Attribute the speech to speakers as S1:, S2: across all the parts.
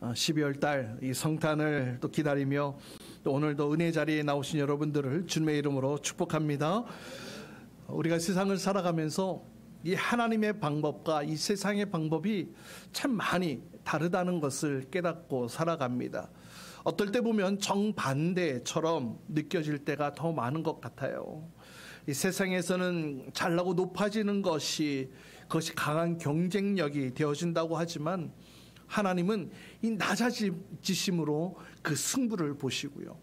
S1: 12월 달 이 성탄을 또 기다리며 또 오늘도 은혜 자리에 나오신 여러분들을 주님의 이름으로 축복합니다. 우리가 세상을 살아가면서 이 하나님의 방법과 이 세상의 방법이 참 많이 다르다는 것을 깨닫고 살아갑니다. 어떨 때 보면 정반대처럼 느껴질 때가 더 많은 것 같아요. 이 세상에서는 잘나고 높아지는 그것이 강한 경쟁력이 되어진다고 하지만 하나님은 이 낮아지심으로 그 승부를 보시고요.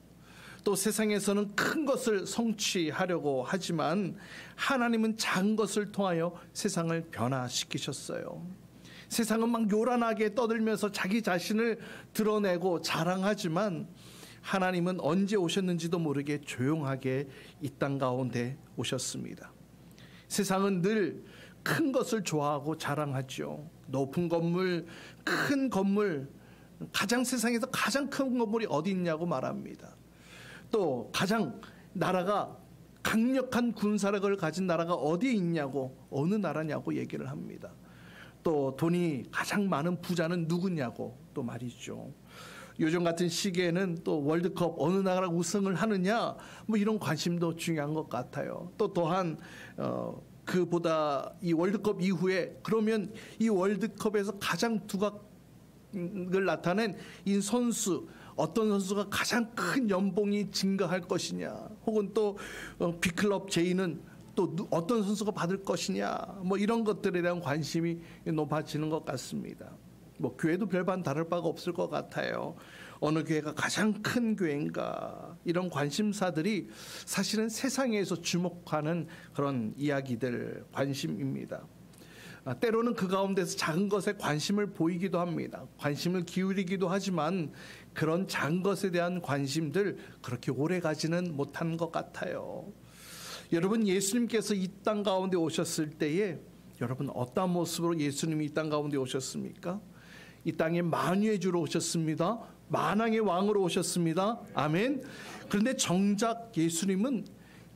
S1: 또 세상에서는 큰 것을 성취하려고 하지만 하나님은 작은 것을 통하여 세상을 변화시키셨어요. 세상은 막 요란하게 떠들면서 자기 자신을 드러내고 자랑하지만 하나님은 언제 오셨는지도 모르게 조용하게 이 땅 가운데 오셨습니다. 세상은 늘 큰 것을 좋아하고 자랑하죠. 높은 건물, 큰 건물, 세상에서 가장 큰 건물이 어디 있냐고 말합니다. 또 가장 나라가 강력한 군사력을 가진 나라가 어디에 있냐고, 어느 나라냐고 얘기를 합니다. 또 돈이 가장 많은 부자는 누구냐고 또 말이죠. 요즘 같은 시기에는 또 월드컵 어느 나라가 우승을 하느냐 뭐 이런 관심도 중요한 것 같아요. 또 또한 그보다 이 월드컵 이후에 그러면 이 월드컵에서 가장 두각을 나타낸 이 선수, 어떤 선수가 가장 큰 연봉이 증가할 것이냐, 혹은 또 B클럽 제의는 또 어떤 선수가 받을 것이냐, 뭐 이런 것들에 대한 관심이 높아지는 것 같습니다. 뭐 교회도 별반 다를 바가 없을 것 같아요. 어느 교회가 가장 큰 교회인가, 이런 관심사들이 사실은 세상에서 주목하는 그런 이야기들, 관심입니다. 때로는 그 가운데서 작은 것에 관심을 보이기도 합니다. 관심을 기울이기도 하지만 그런 작은 것에 대한 관심들 그렇게 오래 가지는 못한 것 같아요. 여러분, 예수님께서 이 땅 가운데 오셨을 때에 여러분 어떤 모습으로 예수님이 이 땅 가운데 오셨습니까? 이 땅에 만유의 주로 오셨습니다. 만왕의 왕으로 오셨습니다. 아멘. 그런데 정작 예수님은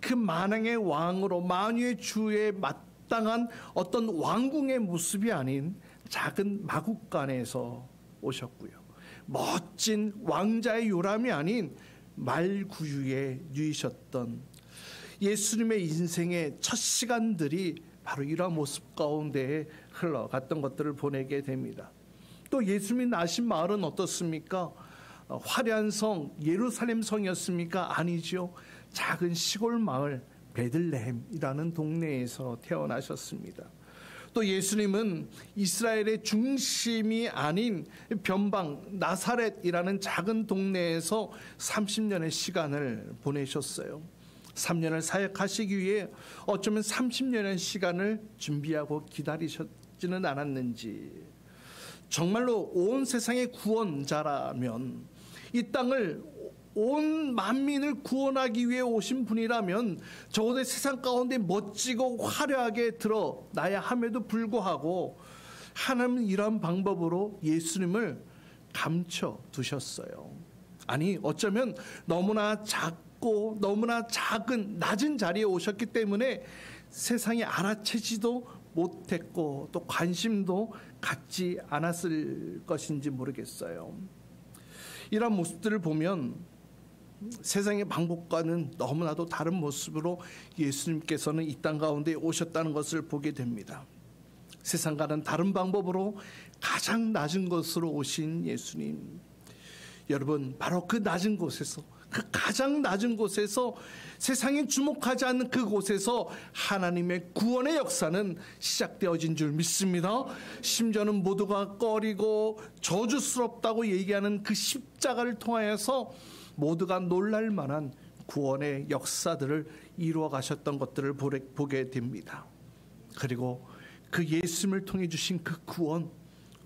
S1: 그 만왕의 왕으로, 만유의 주에 마땅한 어떤 왕궁의 모습이 아닌 작은 마국간에서 오셨고요. 멋진 왕자의 요람이 아닌 말구유에 누이셨던 예수님의 인생의 첫 시간들이 바로 이러한 모습 가운데에 흘러갔던 것들을 보내게 됩니다. 또 예수님이 나신 마을은 어떻습니까? 화려한 성, 예루살렘 성이었습니까? 아니죠. 작은 시골 마을 베들레헴이라는 동네에서 태어나셨습니다. 또 예수님은 이스라엘의 중심이 아닌 변방 나사렛이라는 작은 동네에서 30년의 시간을 보내셨어요. 3년을 사역하시기 위해 어쩌면 30년의 시간을 준비하고 기다리셨지는 않았는지, 정말로 온 세상의 구원자라면, 이 땅을 온 만민을 구원하기 위해 오신 분이라면 적어도 세상 가운데 멋지고 화려하게 드러나야 함에도 불구하고 하나님은 이러한 방법으로 예수님을 감춰두셨어요. 아니, 어쩌면 너무나 작고 너무나 작은 낮은 자리에 오셨기 때문에 세상이 알아채지도 못했고 또 관심도 갖지 않았을 것인지 모르겠어요. 이런 모습들을 보면 세상의 방법과는 너무나도 다른 모습으로 예수님께서는 이 땅 가운데 오셨다는 것을 보게 됩니다. 세상과는 다른 방법으로 가장 낮은 곳으로 오신 예수님. 여러분, 바로 그 낮은 곳에서, 그 가장 낮은 곳에서, 세상이 주목하지 않는 그곳에서 하나님의 구원의 역사는 시작되어진 줄 믿습니다. 심지어는 모두가 꺼리고 저주스럽다고 얘기하는 그 십자가를 통하여서 모두가 놀랄 만한 구원의 역사들을 이루어 가셨던 것들을 보게 됩니다. 그리고 그 예수님을 통해 주신 그 구원,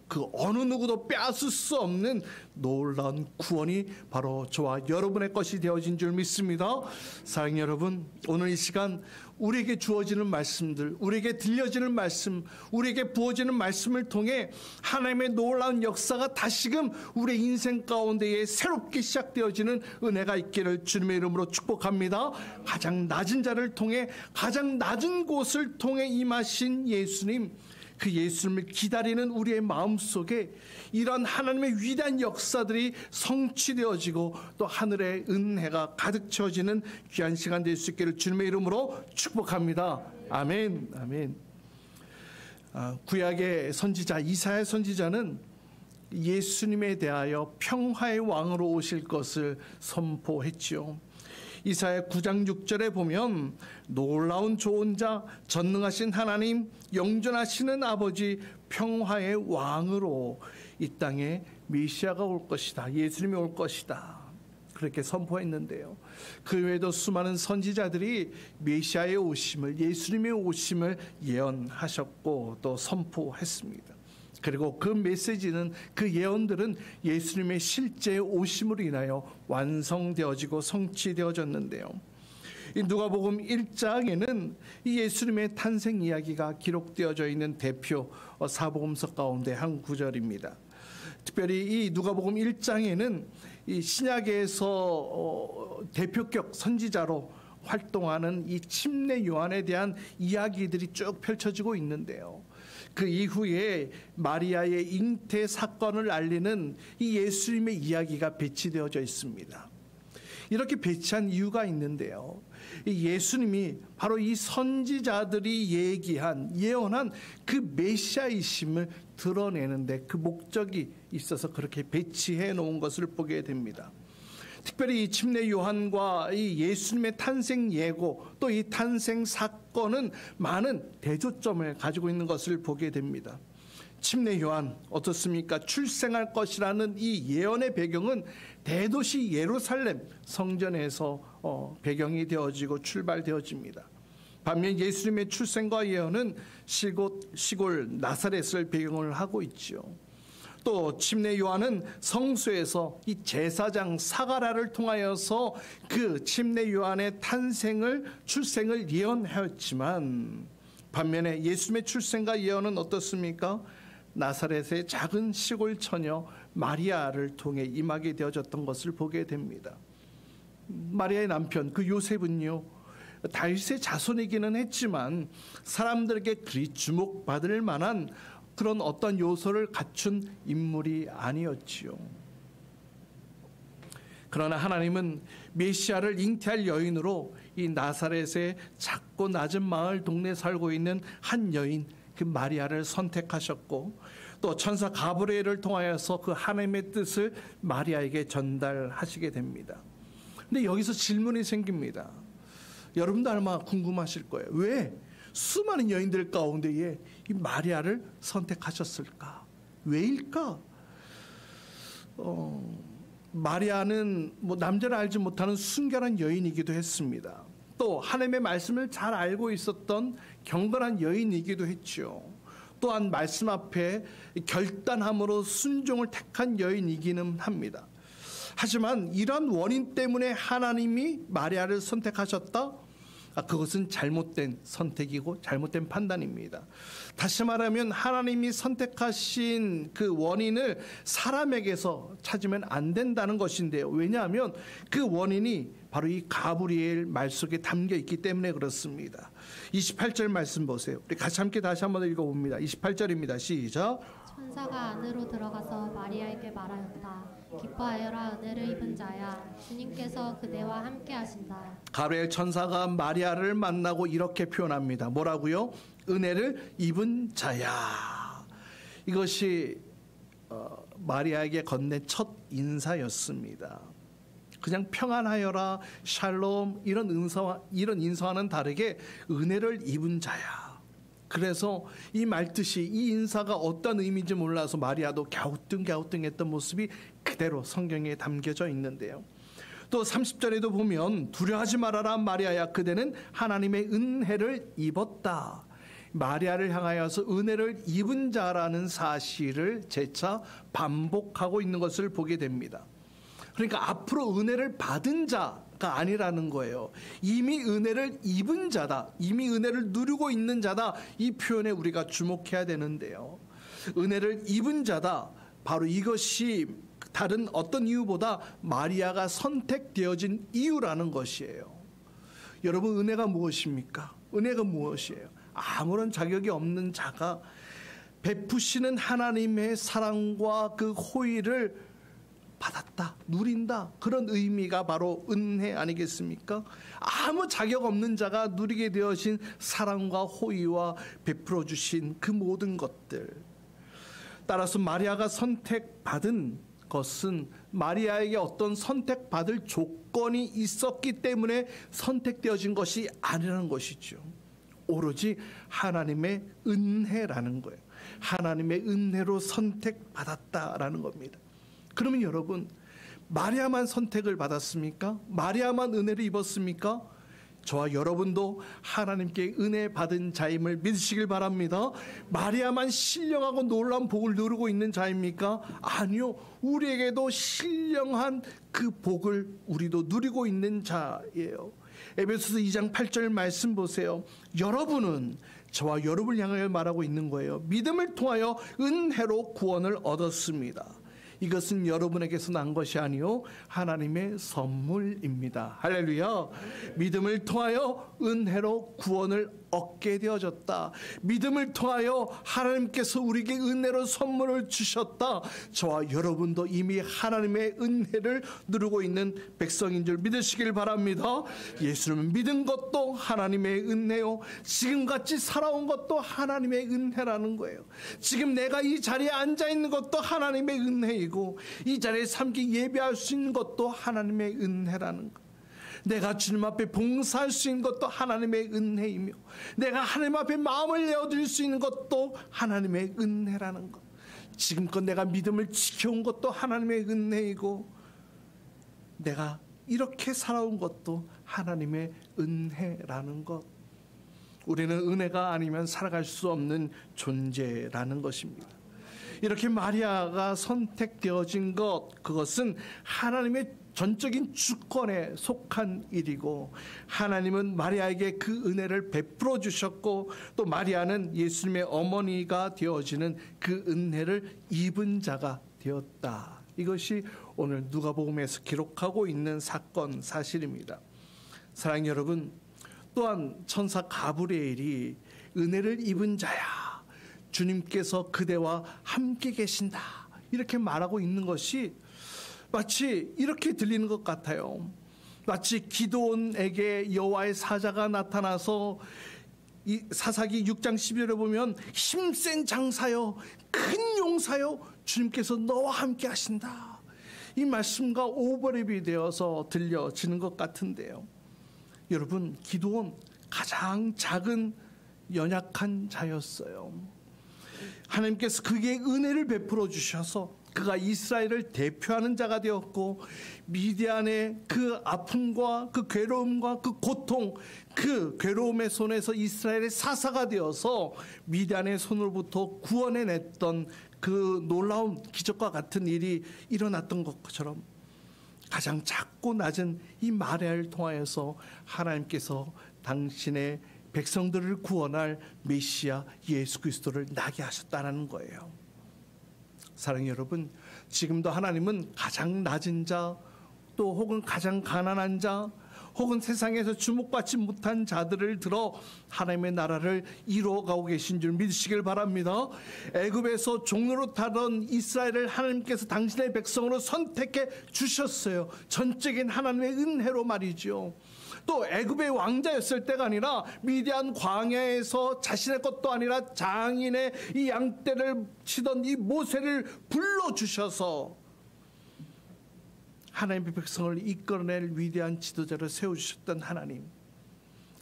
S1: 그 어느 누구도 빼앗을 수 없는 놀라운 구원이 바로 저와 여러분의 것이 되어진 줄 믿습니다. 사랑하는 여러분, 오늘 이 시간 우리에게 주어지는 말씀들, 우리에게 들려지는 말씀, 우리에게 부어지는 말씀을 통해 하나님의 놀라운 역사가 다시금 우리의 인생 가운데에 새롭게 시작되어지는 은혜가 있기를 주님의 이름으로 축복합니다. 가장 낮은 자를 통해, 가장 낮은 곳을 통해 임하신 예수님, 그 예수님을 기다리는 우리의 마음속에 이런 하나님의 위대한 역사들이 성취되어지고 또 하늘의 은혜가 가득 채워지는 귀한 시간 될 수 있기를 주님의 이름으로 축복합니다. 아멘. 아멘. 구약의 선지자 이사야 선지자는 예수님에 대하여 평화의 왕으로 오실 것을 선포했지요. 이사야 9장 6절에 보면 놀라운 좋은 자, 전능하신 하나님, 영존하시는 아버지, 평화의 왕으로 이 땅에 메시아가 올 것이다. 예수님이 올 것이다. 그렇게 선포했는데요. 그 외에도 수많은 선지자들이 메시아의 오심을, 예수님의 오심을 예언하셨고 또 선포했습니다. 그리고 그 메시지는, 그 예언들은 예수님의 실제 오심으로 인하여 완성되어지고 성취되어졌는데요. 이 누가복음 1장에는 이 예수님의 탄생 이야기가 기록되어져 있는 대표 사복음서 가운데 한 구절입니다. 특별히 이 누가복음 1장에는 이 신약에서 대표격 선지자로 활동하는 이 침례 요한에 대한 이야기들이 쭉 펼쳐지고 있는데요. 그 이후에 마리아의 잉태 사건을 알리는 이 예수님의 이야기가 배치되어져 있습니다. 이렇게 배치한 이유가 있는데요. 이 예수님이 바로 이 선지자들이 얘기한, 예언한 그 메시아이심을 드러내는데 그 목적이 있어서 그렇게 배치해 놓은 것을 보게 됩니다. 특별히 이 침례 요한과 이 예수님의 탄생 예고, 또 이 탄생 사건은 많은 대조점을 가지고 있는 것을 보게 됩니다. 침례 요한 어떻습니까? 출생할 것이라는 이 예언의 배경은 대도시 예루살렘 성전에서 배경이 되어지고 출발되어집니다. 반면 예수님의 출생과 예언은 시골 나사렛을 배경을 하고 있지요. 또 침례 요한은 성소에서 이 제사장 사가랴를 통하여서 그 침례 요한의 출생을 예언하였지만, 반면에 예수님의 출생과 예언은 어떻습니까? 나사렛의 작은 시골 처녀 마리아를 통해 임하게 되어졌던 것을 보게 됩니다. 마리아의 남편 그 요셉은요, 다윗의 자손이기는 했지만 사람들에게 그리 주목받을 만한 그런 어떤 요소를 갖춘 인물이 아니었지요. 그러나 하나님은 메시아를 잉태할 여인으로 이 나사렛의 작고 낮은 마을 동네에 살고 있는 한 여인, 그 마리아를 선택하셨고, 또 천사 가브리엘을 통하여서 그 하나님의 뜻을 마리아에게 전달하시게 됩니다. 근데 여기서 질문이 생깁니다. 여러분도 아마 궁금하실 거예요. 왜 수많은 여인들 가운데에 이 마리아를 선택하셨을까? 왜일까? 마리아는 남자를 알지 못하는 순결한 여인이기도 했습니다. 또 하나님의 말씀을 잘 알고 있었던 경건한 여인이기도 했죠. 또한 말씀 앞에 결단함으로 순종을 택한 여인이기는 합니다. 하지만 이런 원인 때문에 하나님이 마리아를 선택하셨다? 그것은 잘못된 선택이고 잘못된 판단입니다. 다시 말하면 하나님이 선택하신 그 원인을 사람에게서 찾으면 안 된다는 것인데요. 왜냐하면 그 원인이 바로 이 가브리엘 말 속에 담겨 있기 때문에 그렇습니다. 28절 말씀 보세요. 우리 같이 함께 다시 한번 읽어봅니다. 28절입니다. 시작.
S2: 천사가 안으로 들어가서 마리아에게 말하였다. 기뻐하여라, 은혜를 입은 자야, 주님께서 그대와 함께 하신다.
S1: 가브리엘 천사가 마리아를 만나고 이렇게 표현합니다. 뭐라고요? 은혜를 입은 자야. 이것이 마리아에게 건넨 첫 인사였습니다. 그냥 평안하여라, 샬롬 이런 인사와는 다르게 은혜를 입은 자야. 그래서 이 말뜻이, 이 인사가 어떤 의미인지 몰라서 마리아도 갸우뚱했던 모습이 그대로 성경에 담겨져 있는데요. 또 30절에도 보면 두려워하지 말아라 마리아야, 그대는 하나님의 은혜를 입었다. 마리아를 향하여서 은혜를 입은 자라는 사실을 재차 반복하고 있는 것을 보게 됩니다. 그러니까 앞으로 은혜를 받은 자가 아니라는 거예요. 이미 은혜를 입은 자다, 이미 은혜를 누리고 있는 자다, 이 표현에 우리가 주목해야 되는데요. 은혜를 입은 자다, 바로 이것이 다른 어떤 이유보다 마리아가 선택되어진 이유라는 것이에요. 여러분, 은혜가 무엇입니까? 은혜가 무엇이에요? 아무런 자격이 없는 자가 베푸시는 하나님의 사랑과 그 호의를 받았다, 누린다, 그런 의미가 바로 은혜 아니겠습니까? 아무 자격 없는 자가 누리게 되어진 사랑과 호의와 베풀어 주신 그 모든 것들. 따라서 마리아가 선택받은 것은 마리아에게 어떤 선택받을 조건이 있었기 때문에 선택되어진 것이 아니라는 것이죠. 오로지 하나님의 은혜라는 거예요. 하나님의 은혜로 선택받았다라는 겁니다. 그러면 여러분, 마리아만 선택을 받았습니까? 마리아만 은혜를 입었습니까? 저와 여러분도 하나님께 은혜 받은 자임을 믿으시길 바랍니다. 마리아만 신령하고 놀라운 복을 누리고 있는 자입니까? 아니요. 우리에게도 신령한 그 복을 우리도 누리고 있는 자예요. 에베소서 2장 8절 말씀 보세요. 여러분은, 저와 여러분을 향하여 말하고 있는 거예요. 믿음을 통하여 은혜로 구원을 얻었습니다. 이것은 여러분에게서 난 것이 아니요 하나님의 선물입니다. 할렐루야. 믿음을 통하여 은혜로 구원을 얻게 되어졌다. 믿음을 통하여 하나님께서 우리에게 은혜로 선물을 주셨다. 저와 여러분도 이미 하나님의 은혜를 누리고 있는 백성인 줄 믿으시길 바랍니다. 예수를 믿은 것도 하나님의 은혜요, 지금같이 살아온 것도 하나님의 은혜라는 거예요. 지금 내가 이 자리에 앉아있는 것도 하나님의 은혜이고, 이 자리에 함께 예배할 수 있는 것도 하나님의 은혜라는 거. 내가 주님 앞에 봉사할 수 있는 것도 하나님의 은혜이며, 내가 하나님 앞에 마음을 내어드릴 수 있는 것도 하나님의 은혜라는 것. 지금껏 내가 믿음을 지켜온 것도 하나님의 은혜이고, 내가 이렇게 살아온 것도 하나님의 은혜라는 것. 우리는 은혜가 아니면 살아갈 수 없는 존재라는 것입니다. 이렇게 마리아가 선택되어진 것, 그것은 하나님의 전적인 주권에 속한 일이고, 하나님은 마리아에게 그 은혜를 베풀어 주셨고, 또 마리아는 예수님의 어머니가 되어지는 그 은혜를 입은 자가 되었다. 이것이 오늘 누가복음에서 기록하고 있는 사건 사실입니다. 사랑하는 여러분, 또한 천사 가브리엘이 은혜를 입은 자야, 주님께서 그대와 함께 계신다, 이렇게 말하고 있는 것이 마치 이렇게 들리는 것 같아요. 마치 기드온에게 여호와의 사자가 나타나서, 이 사사기 6장 12절에 보면 힘센 장사여, 큰 용사여, 주님께서 너와 함께 하신다, 이 말씀과 오버랩이 되어서 들려지는 것 같은데요. 여러분, 기드온 가장 작은 연약한 자였어요. 하나님께서 그에게 은혜를 베풀어 주셔서 그가 이스라엘을 대표하는 자가 되었고, 미디안의 그 아픔과 그 괴로움과 그 고통, 그 괴로움의 손에서 이스라엘의 사사가 되어서 미디안의 손으로부터 구원해냈던 그 놀라운 기적과 같은 일이 일어났던 것처럼, 가장 작고 낮은 이 마리아를 통하여서 하나님께서 당신의 백성들을 구원할 메시아 예수 그리스도를 나게 하셨다는 거예요. 사랑하는 여러분, 지금도 하나님은 가장 낮은 자, 또 혹은 가장 가난한 자, 혹은 세상에서 주목받지 못한 자들을 들어 하나님의 나라를 이루어가고 계신 줄 믿으시길 바랍니다. 애굽에서 종로로 타던 이스라엘을 하나님께서 당신의 백성으로 선택해 주셨어요. 전적인 하나님의 은혜로 말이죠. 또 애굽의 왕자였을 때가 아니라 미디안 광야에서 자신의 것도 아니라 장인의 이 양떼를 치던 이 모세를 불러주셔서 하나님의 백성을 이끌어낼 위대한 지도자를 세워주셨던 하나님,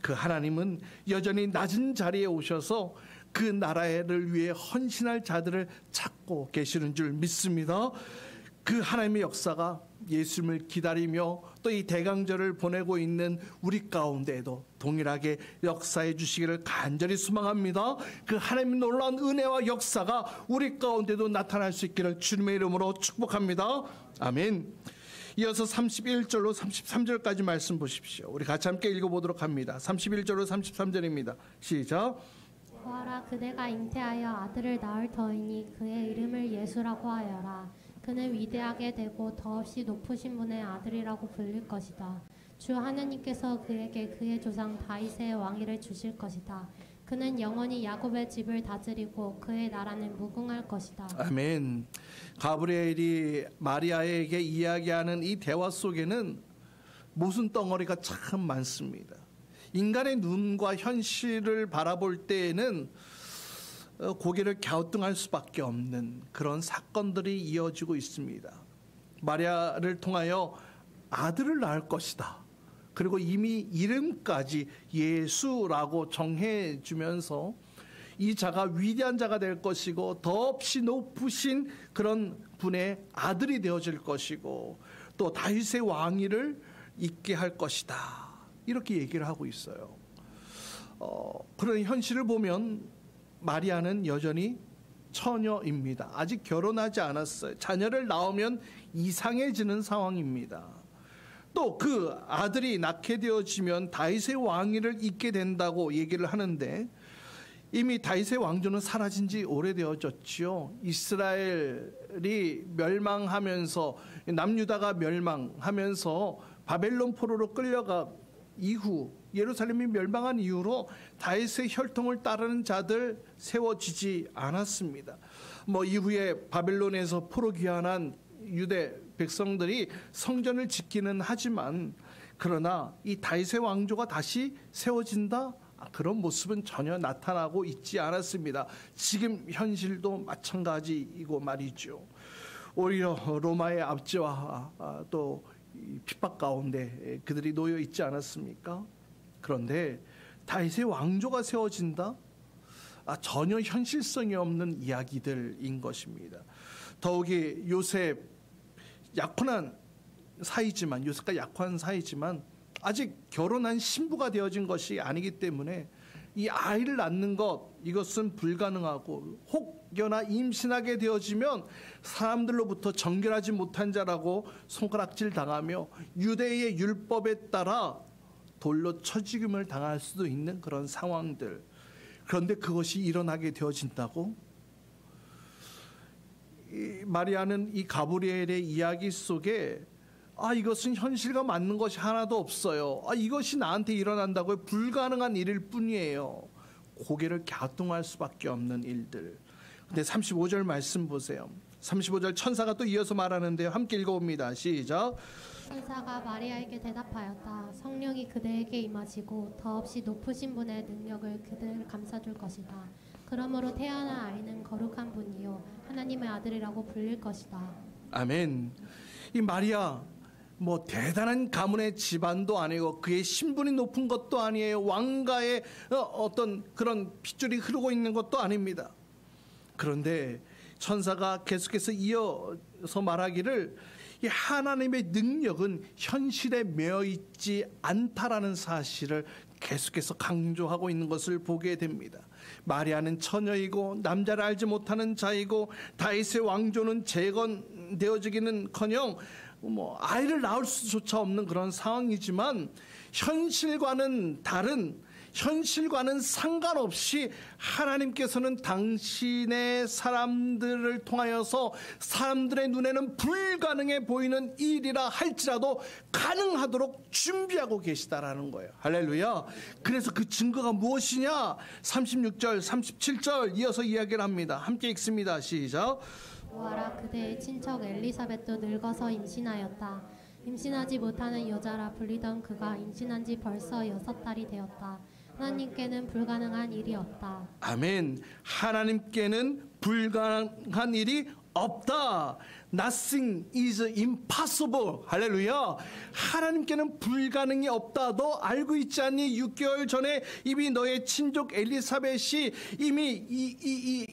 S1: 그 하나님은 여전히 낮은 자리에 오셔서 그 나라를 위해 헌신할 자들을 찾고 계시는 줄 믿습니다. 그 하나님의 역사가 예수님을 기다리며 또 이 대강절을 보내고 있는 우리 가운데에도 동일하게 역사해 주시기를 간절히 소망합니다. 그 하나님의 놀라운 은혜와 역사가 우리 가운데도 나타날 수 있기를 주님의 이름으로 축복합니다. 아멘. 이어서 31절로 33절까지 말씀 보십시오. 우리 같이 함께 읽어보도록 합니다. 31절로 33절입니다. 시작.
S2: 보아라, 그대가 잉태하여 아들을 낳을 터이니 그의 이름을 예수라고 하여라. 그는 위대하게 되고 더없이 높으신 분의 아들이라고 불릴 것이다. 주 하나님께서 그에게 그의 조상 다윗의 왕위를 주실 것이다. 그는 영원히 야곱의 집을 다스리고 그의 나라는 무궁할 것이다.
S1: 아멘. 가브리엘이 마리아에게 이야기하는 이 대화 속에는 모순 덩어리가 참 많습니다. 인간의 눈과 현실을 바라볼 때에는 고개를 갸우뚱할 수밖에 없는 그런 사건들이 이어지고 있습니다. 마리아를 통하여 아들을 낳을 것이다. 그리고 이미 이름까지 예수라고 정해주면서 이 자가 위대한 자가 될 것이고 더없이 높으신 그런 분의 아들이 되어질 것이고 또 다윗의 왕위를 잇게 할 것이다. 이렇게 얘기를 하고 있어요. 그런 현실을 보면 마리아는 여전히 처녀입니다. 아직 결혼하지 않았어요. 자녀를 낳으면 이상해지는 상황입니다. 또 그 아들이 낳게 되어지면 다윗의 왕위를 잇게 된다고 얘기를 하는데 이미 다윗의 왕조는 사라진 지 오래되어졌지요. 이스라엘이 멸망하면서 남유다가 멸망하면서 바벨론 포로로 끌려가 이후 예루살렘이 멸망한 이후로 다윗의 혈통을 따르는 자들 세워지지 않았습니다. 이후에 바벨론에서 포로 귀환한 유대 백성들이 성전을 짓기는 하지만 그러나 이 다윗의 왕조가 다시 세워진다? 그런 모습은 전혀 나타나고 있지 않았습니다. 지금 현실도 마찬가지이고 말이죠. 오히려 로마의 압제와 또 핍박 가운데 그들이 놓여 있지 않았습니까? 그런데 다윗의 왕조가 세워진다? 전혀 현실성이 없는 이야기들인 것입니다. 더욱이 요셉 약혼한 사이지만 요셉과 약혼한 사이지만 아직 결혼한 신부가 되어진 것이 아니기 때문에 이 아이를 낳는 것 이것은 불가능하고 혹여나 임신하게 되어지면 사람들로부터 정결하지 못한 자라고 손가락질 당하며 유대의 율법에 따라 돌로 쳐 죽임을 당할 수도 있는 그런 상황들. 그런데 그것이 일어나게 되어진다고? 마리아는 이 가브리엘의 이야기 속에 이것은 현실과 맞는 것이 하나도 없어요. 이것이 나한테 일어난다고요? 불가능한 일일 뿐이에요. 고개를 갸우뚱할 수밖에 없는 일들. 근데 35절 말씀 보세요. 35절 천사가 또 이어서 말하는데요. 함께 읽어봅니다. 시작.
S2: 천사가 마리아에게 대답하였다. 성령이 그대에게 임하시고 더없이 높으신 분의 능력을 그대를 감싸줄 것이다. 그러므로 태어날 아이는 거룩한 분이요 하나님의 아들이라고 불릴 것이다.
S1: 아멘. 이 마리아 대단한 가문의 집안도 아니고 그의 신분이 높은 것도 아니에요. 왕가의 어떤 그런 핏줄이 흐르고 있는 것도 아닙니다. 그런데 천사가 계속해서 이어서 말하기를 이 하나님의 능력은 현실에 매여 있지 않다라는 사실을 계속해서 강조하고 있는 것을 보게 됩니다. 마리아는 처녀이고 남자를 알지 못하는 자이고 다윗의 왕조는 재건되어지기는커녕 아이를 낳을 수조차 없는 그런 상황이지만 현실과는 다른 현실과는 상관없이 하나님께서는 당신의 사람들을 통하여서 사람들의 눈에는 불가능해 보이는 일이라 할지라도 가능하도록 준비하고 계시다라는 거예요. 할렐루야. 그래서 그 증거가 무엇이냐? 36절 37절 이어서 이야기를 합니다. 함께 읽습니다. 시작.
S2: 보아라, 그대의 친척 엘리사벳도 늙어서 임신하였다. 임신하지 못하는 여자라 불리던 그가 임신한 지 벌써 6달이 되었다. 하나님께는 불가능한 일이 없다.
S1: 아멘. 하나님께는 불가능한 일이 없다. Nothing is impossible. 할렐루야. 하나님께는 불가능이 없다. 너 알고 있지 않니? 6개월 전에 이미 너의 친족 엘리사벳이 이미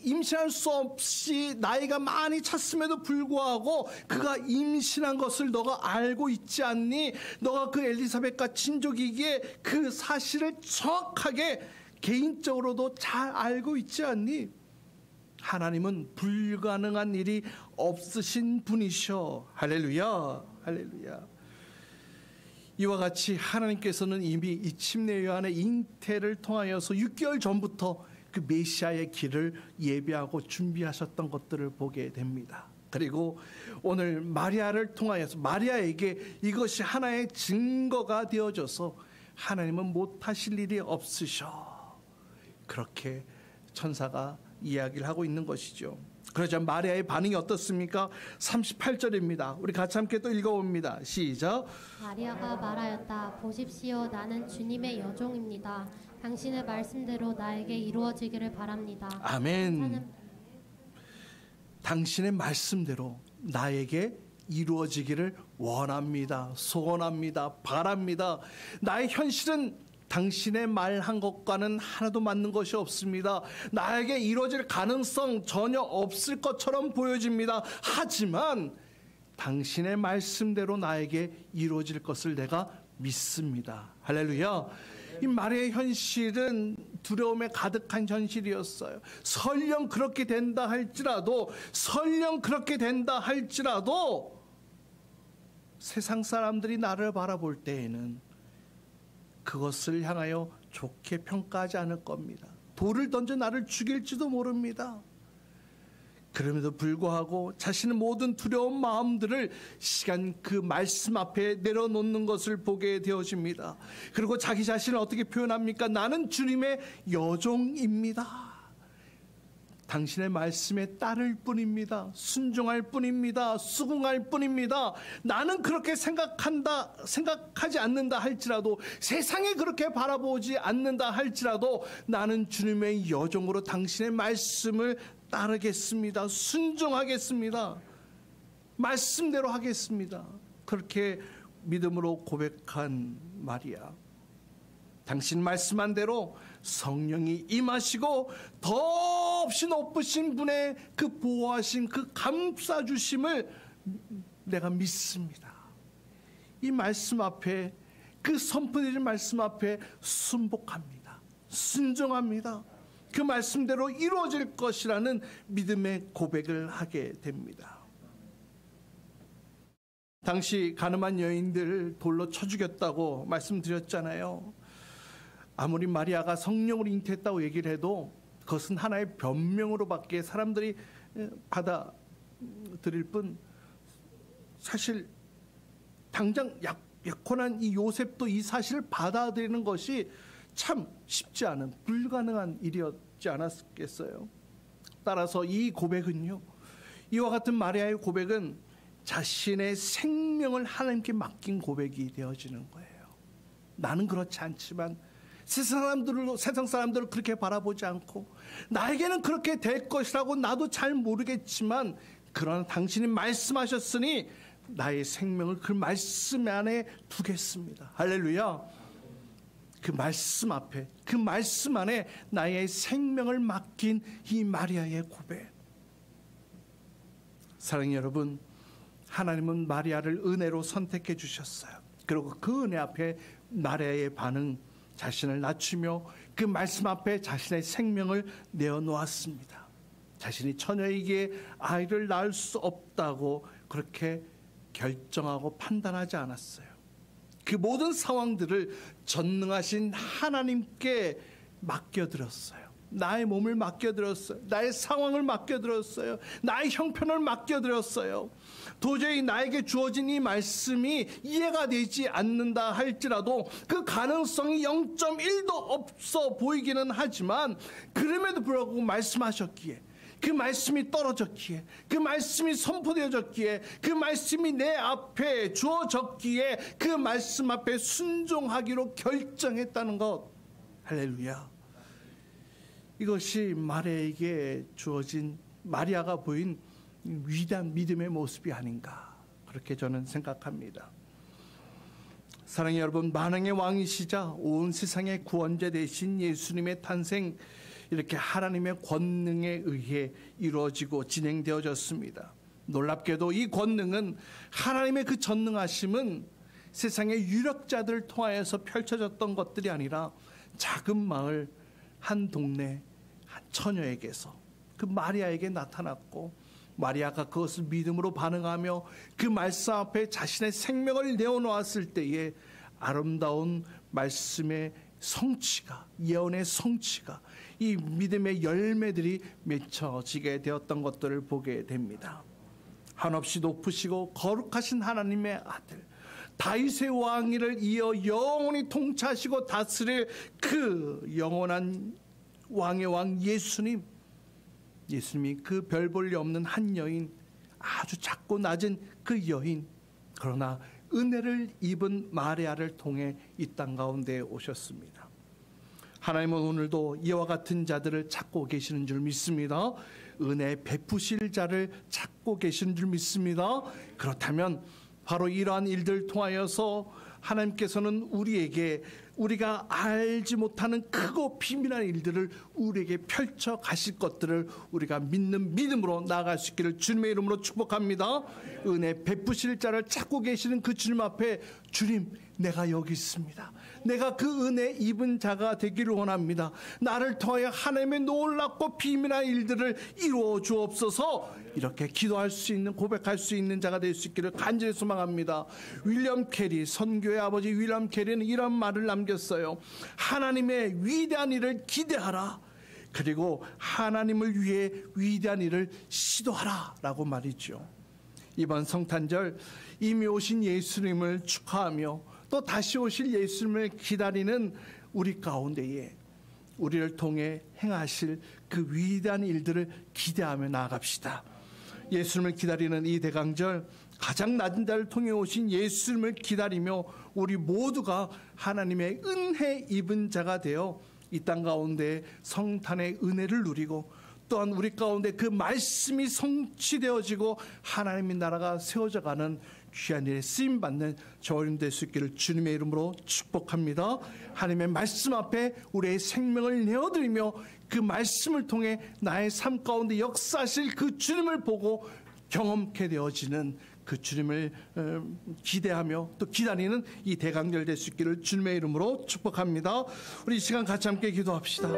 S1: 임신할 수 없이 나이가 많이 찼음에도 불구하고 그가 임신한 것을 너가 알고 있지 않니? 너가 그 엘리사벳과 친족이기에 그 사실을 정확하게 개인적으로도 잘 알고 있지 않니? 하나님은 불가능한 일이 없으신 분이셔. 할렐루야. 할렐루야. 이와 같이 하나님께서는 이미 이 침례 요한의 잉태를 통하여서 6개월 전부터 그 메시아의 길을 예비하고 준비하셨던 것들을 보게 됩니다. 그리고 오늘 마리아를 통하여서 마리아에게 이것이 하나의 증거가 되어져서 하나님은 못하실 일이 없으셔. 그렇게 천사가 이야기를 하고 있는 것이죠. 그러자 마리아의 반응이 어떻습니까? 38절입니다. 우리 같이 함께 또 읽어봅니다. 시작.
S2: 마리아가 말하였다. 보십시오, 나는 주님의 여종입니다. 당신의 말씀대로 나에게 이루어지기를 바랍니다.
S1: 아멘. 당신의 말씀대로 나에게 이루어지기를 원합니다. 소원합니다. 바랍니다. 나의 현실은 당신의 말한 것과는 하나도 맞는 것이 없습니다. 나에게 이루어질 가능성 전혀 없을 것처럼 보여집니다. 하지만 당신의 말씀대로 나에게 이루어질 것을 내가 믿습니다. 할렐루야. 이 마리아의 현실은 두려움에 가득한 현실이었어요. 설령 그렇게 된다 할지라도 세상 사람들이 나를 바라볼 때에는 그것을 향하여 좋게 평가하지 않을 겁니다. 돌을 던져 나를 죽일지도 모릅니다. 그럼에도 불구하고 자신의 모든 두려운 마음들을 시간 그 말씀 앞에 내려놓는 것을 보게 되어집니다. 그리고 자기 자신을 어떻게 표현합니까? 나는 주님의 여종입니다. 당신의 말씀에 따를 뿐입니다. 순종할 뿐입니다. 수긍할 뿐입니다. 나는 그렇게 생각하지 않는다 할지라도, 세상에 그렇게 바라보지 않는다 할지라도 나는 주님의 여종으로 당신의 말씀을 따르겠습니다. 순종하겠습니다. 말씀대로 하겠습니다. 그렇게 믿음으로 고백한 마리아. 당신 말씀한 대로 성령이 임하시고 더없이 높으신 분의 그 보호하신 그 감싸주심을 내가 믿습니다. 이 말씀 앞에, 그 선포되는 말씀 앞에 순복합니다. 순종합니다. 그 말씀대로 이루어질 것이라는 믿음의 고백을 하게 됩니다. 당시 가늠한 여인들 돌로 쳐 죽였다고 말씀드렸잖아요. 아무리 마리아가 성령으로 잉태했다고 얘기를 해도 그것은 하나의 변명으로밖에 사람들이 받아들일 뿐, 사실 당장 약혼한 이 요셉도 이 사실을 받아들이는 것이 참 쉽지 않은, 불가능한 일이었지 않았겠어요. 따라서 이 고백은요, 이와 같은 마리아의 고백은 자신의 생명을 하나님께 맡긴 고백이 되어지는 거예요. 나는 그렇지 않지만 세상 사람들을 그렇게 바라보지 않고, 나에게는 그렇게 될 것이라고 나도 잘 모르겠지만, 그러나 당신이 말씀하셨으니 나의 생명을 그 말씀 안에 두겠습니다. 할렐루야. 그 말씀 앞에, 그 말씀 안에 나의 생명을 맡긴 이 마리아의 고백. 사랑하는 여러분, 하나님은 마리아를 은혜로 선택해 주셨어요. 그리고 그 은혜 앞에 마리아의 반응, 자신을 낮추며 그 말씀 앞에 자신의 생명을 내어놓았습니다. 자신이 처녀에게 아이를 낳을 수 없다고 그렇게 결정하고 판단하지 않았어요. 그 모든 상황들을 전능하신 하나님께 맡겨드렸어요. 나의 몸을 맡겨드렸어요. 나의 상황을 맡겨드렸어요. 나의 형편을 맡겨드렸어요. 도저히 나에게 주어진 이 말씀이 이해가 되지 않는다 할지라도 그 가능성이 0.1도 없어 보이기는 하지만, 그럼에도 불구하고 말씀하셨기에, 그 말씀이 떨어졌기에, 그 말씀이 선포되어졌기에, 그 말씀이 내 앞에 주어졌기에 그 말씀 앞에 순종하기로 결정했다는 것. 할렐루야. 이것이 마리아에게 주어진, 마리아가 보인 위대한 믿음의 모습이 아닌가, 그렇게 저는 생각합니다. 사랑하는 여러분, 만왕의 왕이시자 온 세상의 구원자 되신 예수님의 탄생, 이렇게 하나님의 권능에 의해 이루어지고 진행되어졌습니다. 놀랍게도 이 권능은, 하나님의 그 전능하심은 세상의 유력자들을 통하여서 펼쳐졌던 것들이 아니라 작은 마을 한 동네 한 처녀에게서, 그 마리아에게 나타났고, 마리아가 그것을 믿음으로 반응하며 그 말씀 앞에 자신의 생명을 내어놓았을 때에 아름다운 말씀의 성취가, 예언의 성취가, 이 믿음의 열매들이 맺혀지게 되었던 것들을 보게 됩니다. 한없이 높으시고 거룩하신 하나님의 아들, 다윗의 왕위를 이어 영원히 통치하시고 다스릴 그 영원한 왕의 왕 예수님이 그 별 볼 일 없는 한 여인, 아주 작고 낮은 그 여인, 그러나 은혜를 입은 마리아를 통해 이 땅 가운데 오셨습니다. 하나님은 오늘도 이와 같은 자들을 찾고 계시는 줄 믿습니다. 은혜 베푸실 자를 찾고 계시는 줄 믿습니다. 그렇다면 바로 이러한 일들 통하여서 하나님께서는 우리에게 우리가 알지 못하는 크고 비밀한 일들을 우리에게 펼쳐 가실 것들을 우리가 믿는 믿음으로 나아갈 수 있기를 주님의 이름으로 축복합니다. 은혜 베푸실 자를 찾고 계시는 그 주님 앞에, 주님 내가 여기 있습니다. 내가 그 은혜 입은 자가 되기를 원합니다. 나를 통하여 하나님의 놀랍고 비밀한 일들을 이루어 주옵소서. 이렇게 기도할 수 있는, 고백할 수 있는 자가 될 수 있기를 간절히 소망합니다. 윌리엄 캐리, 선교의 아버지 윌리엄 캐리는 이런 말을 남겼어요. 하나님의 위대한 일을 기대하라, 그리고 하나님을 위해 위대한 일을 시도하라 라고 말이죠. 이번 성탄절 이미 오신 예수님을 축하하며 또 다시 오실 예수님을 기다리는 우리 가운데에 우리를 통해 행하실 그 위대한 일들을 기대하며 나아갑시다. 예수님을 기다리는 이 대강절, 가장 낮은 자를 통해 오신 예수님을 기다리며 우리 모두가 하나님의 은혜 입은 자가 되어 이 땅 가운데 성탄의 은혜를 누리고, 또한 우리 가운데 그 말씀이 성취되어지고 하나님의 나라가 세워져가는 귀한 일에 쓰임받는 저희는 될 수 있기를 주님의 이름으로 축복합니다. 하나님의 말씀 앞에 우리의 생명을 내어드리며 그 말씀을 통해 나의 삶 가운데 역사하실 그 주님을 보고 경험케 되어지는 그 주님을 기대하며 또 기다리는 이 대강절 될 수 있기를 주님의 이름으로 축복합니다. 우리 이 시간 같이 함께 기도합시다.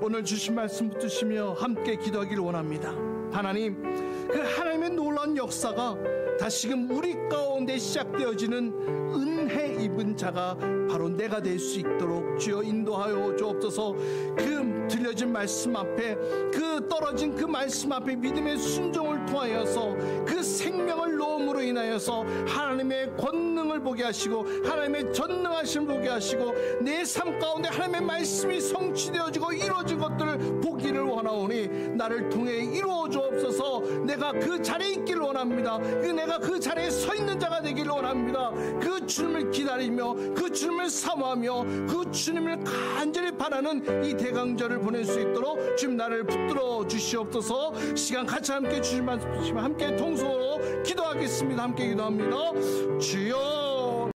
S1: 오늘 주신 말씀 붙드시며 함께 기도하기를 원합니다. 하나님, 그 하나님의 놀라운 역사가 다시금 우리 가운데 시작되어지는 은혜 입은 자가 바로 내가 될 수 있도록 주여 인도하여 주옵소서. 그 들려진 말씀 앞에, 그 떨어진 그 말씀 앞에 믿음의 순종을 통하여서 그 생명을 놓음으로 인하여서 하나님의 권능을 보게 하시고 하나님의 전능하심을 보게 하시고 내 삶 가운데 하나님의 말씀이 성취되어지고 이루어진 것들을 보기를 원하오니 나를 통해 이루어 주옵소서. 내가 그 자리에 있기를 원합니다. 내가 그 자리에 서 있는 자가 되기를 원합니다. 그 주님을 기다리며 그 주님을 사모하며 그 주님을 간절히 바라는 이 대강절을 보낼 수 있도록 주님 나를 붙들어 주시옵소서. 시간 같이 함께 주님 말씀 함께 통성으로 기도하겠습니다. 함께 기도합니다. 주여